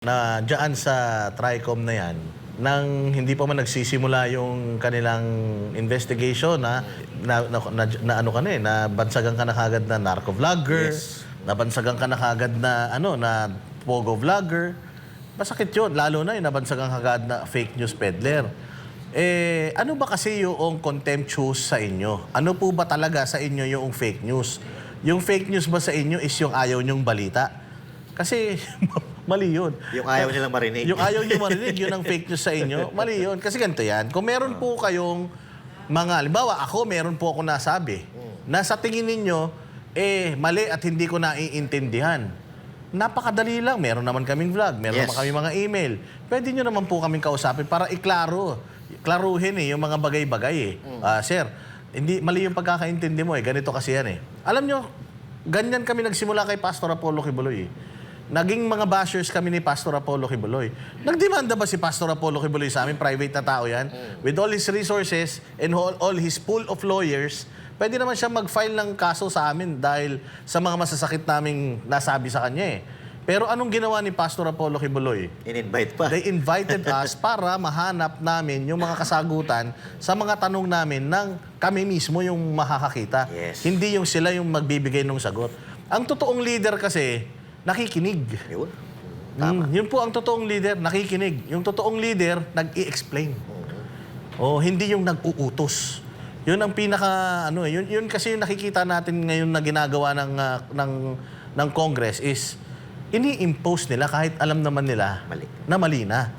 Na diyan sa TRICOM na yan, nang hindi pa man nagsisimula yung kanilang investigation na ano ka na na bansagan ka na kagad na narco vlogger, Yes. nabansagan ka na kagad na na pogo vlogger. Masakit yun, lalo na yung nabansagan ka kagad na fake news peddler. Ano ba kasi yung contemptuous sa inyo? Ano po ba talaga sa inyo yung fake news? Yung fake news ba sa inyo is yung ayaw nyong balita? Kasi mali yun. Yung ayaw nilang marinig. Yung ayaw nyo marinig, yun ang fake news sa inyo. Mali yun. Kasi ganito yan. Kung meron po kayong mga, halimbawa ako, meron po ako nasabi, na sa tingin ninyo, mali at hindi ko naiintindihan. Napakadali lang. Meron naman kaming vlog, meron naman kaming mga email. Pwede nyo naman po kaming kausapin para klaruhin yung mga bagay-bagay Sir, hindi, mali yung pagkakaintindi mo Ganito kasi yan Alam nyo, ganyan kami nagsimula kay Pastor Apollo Kibuloy Naging mga bashers kami ni Pastor Apollo Kibuloy. Nagdemanda ba si Pastor Apollo Kibuloy sa amin? Private na tao yan. With all his resources and all his pool of lawyers, pwede naman siya mag-file ng kaso sa amin dahil sa mga masasakit naming nasabi sa kanya Pero anong ginawa ni Pastor Apollo Kibuloy? In-invite pa. They invited us para mahanap namin yung mga kasagutan sa mga tanong namin ng kami mismo yung makakakita. Yes. Hindi yung sila yung magbibigay ng sagot. Ang totoong leader kasi, nakikinig. Yun. Tama. Yun po ang totoong leader, nakikinig. Yung totoong leader, nag-i-explain. Hindi yung nag-uutos. Yun ang pinaka, yun kasi yung nakikita natin ngayon na ginagawa ng Congress is, ini-impose nila kahit alam naman nila Mali. na mali na.